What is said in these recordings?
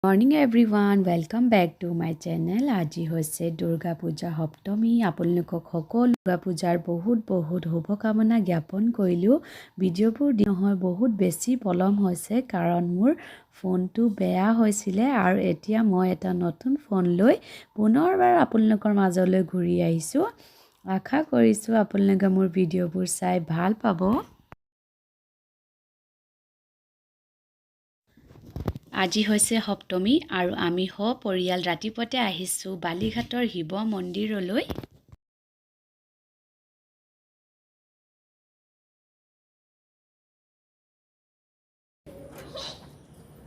Morning everyone, welcome back to my channel. আজি হৈছে দুৰ্গা পূজা সপ্তমী। আপোনালোকক সকলো দুৰ্গা পূজাৰ বহুত শুভকামনা জ্ঞাপন কৰিলোঁ। ভিডিঅ'বোৰ নহয় বহুত বেছি পলম হৈছে কাৰণ মোৰ ফোনটো বেয়া হৈছিলে আৰু এতিয়া মই এটা নতুন ফোন লৈ পুনৰবাৰ আপোনালোকৰ মাজলৈ ঘূৰি আহিছোঁ। আশা কৰিছোঁ আপোনালোকে মোৰ ভিডিঅ'বোৰ চাই ভাল পাব। আজি হৈছে সপ্তমী আৰু আমি সপৰিয়াল ৰাতিপুৱাতে আহিছোঁ বালিঘাটৰ শিৱ মন্দিৰলৈ।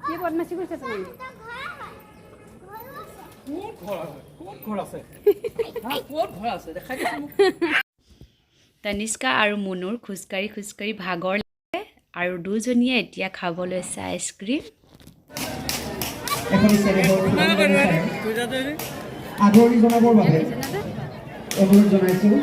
কি বদমাছি কৰিছে তুমি? তানিষ্কা আৰু মুনুৰ খোজকাঢ়ি ভাগৰ লাগে আৰু দুজনীয়ে এতিয়া খাব লৈছে আইচক্ৰীম। আদৰণি জনাবৰ বাবে অনুৰোধ জনাইছোঁ।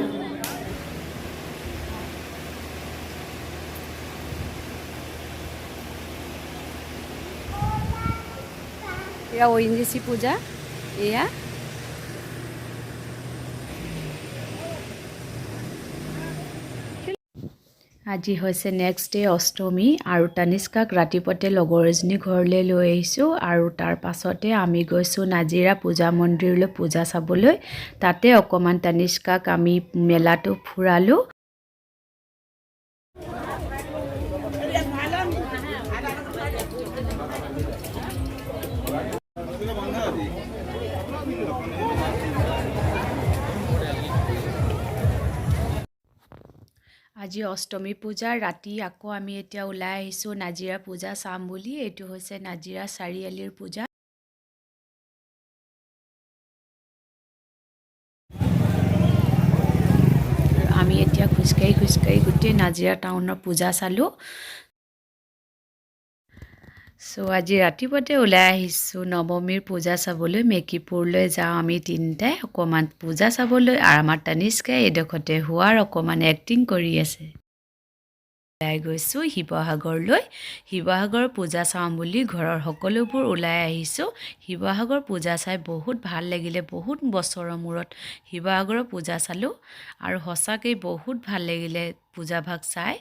এয়া ঐনিশী পূজা এয়া আজি হৈছে নেক্সট ডে অষ্টমী আৰু তানিষ্কাক ৰাতিপুৱাতে লগৰ এজনী ঘৰলৈ লৈ আহিছোঁ আৰু তাৰ পাছতে আমি গৈছোঁ নাজিৰা পূজা মন্দিৰলৈ পূজা চাবলৈ। তাতে অকণমান তানিষ্কাক আমি মেলাটো ফুৰালোঁ। আজি অষ্টমী পূজাৰ ৰাতি আকৌ আমি এতিয়া ওলাই আহিছোঁ নাজিৰা পূজা চাম বুলি। এইটো হৈছে নাজিৰা চাৰিআলিৰ পূজা। আমি এতিয়া খোজকাঢ়ি গোটেই নাজিৰা টাউনৰ পূজা চালোঁ। আজি ৰাতিপুৱাতে ওলাই আহিছোঁ নৱমীৰ পূজা চাবলৈ। মেকিপুৰলৈ যাওঁ আমি তিনিটাই অকণমান পূজা চাবলৈ আৰু আমাৰ তানিষ্কাই এইডোখৰতে হোৱাৰ অকণমান এক্টিং কৰি আছে। ওলাই গৈছোঁ শিৱসাগৰলৈ। শিৱসাগৰ পূজা চাওঁ বুলি ঘৰৰ সকলোবোৰ ওলাই আহিছোঁ। শিৱসাগৰ পূজা চাই বহুত ভাল লাগিলে। বহুত বছৰৰ মূৰত শিৱসাগৰৰ পূজা চালোঁ আৰু সঁচাকৈ বহুত ভাল লাগিলে পূজাভাগ চাই।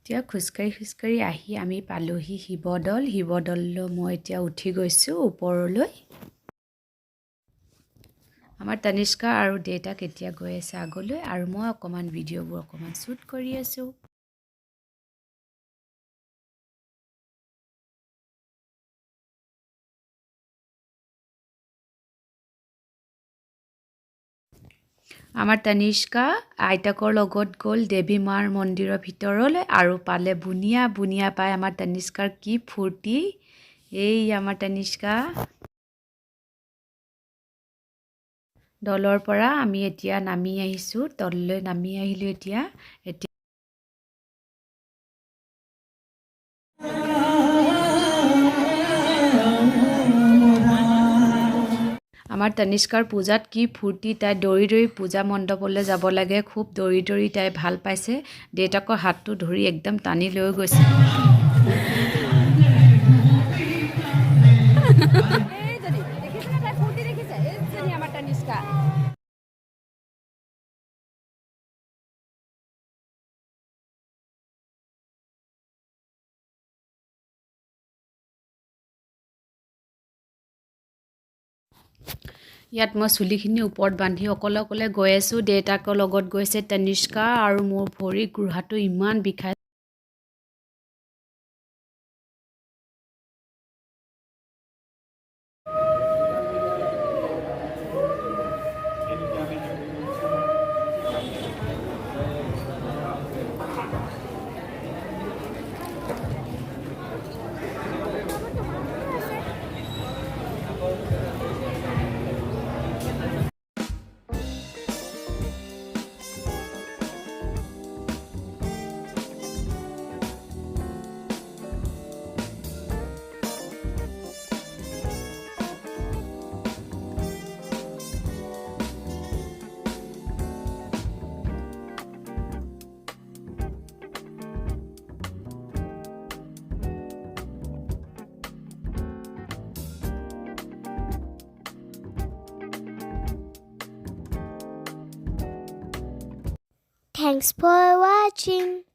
এতিয়া খোজকাঢ়ি আহি আমি পালোহি শিৱদৌললৈ মই এতিয়া উঠি গৈছোঁ ওপৰলৈ। আমাৰ তানিষ্কা আৰু দেউতাক এতিয়া গৈ আছে আগলৈ আৰু মই অকণমান ভিডিঅ'বোৰ অকণমান শ্বুট কৰি আছোঁ। আমাৰ তানিষ্কা আইতাকৰ লগত গ'ল দেৱী মাৰ মন্দিৰৰ ভিতৰলৈ আৰু পালে বুনিয়া পাই আমাৰ তানিষ্কাৰ কি ফূৰ্তি। এই আমাৰ তানিষ্কা দলৰ পৰা আমি এতিয়া নামি আহিছোঁ, তললৈ নামি আহিলোঁ। এতিয়া আমাৰ তানিষ্কাৰ পূজাত কি ফূৰ্তি। তাই দৌৰি পূজা মণ্ডপলৈ যাব লাগে। খুব দৌৰি তাই ভাল পাইছে। দেউতাকৰ হাতটো ধৰি একদম টানি লৈ গৈছে। ইয়াত মই চুলিখিনি ওপৰত বান্ধি অকলে গৈ আছোঁ। দেউতাকৰ লগত গৈছে তানিষ্কা আৰু মোৰ ভৰি গোৰোহাটো ইমান বিষাই। Thanks for watching.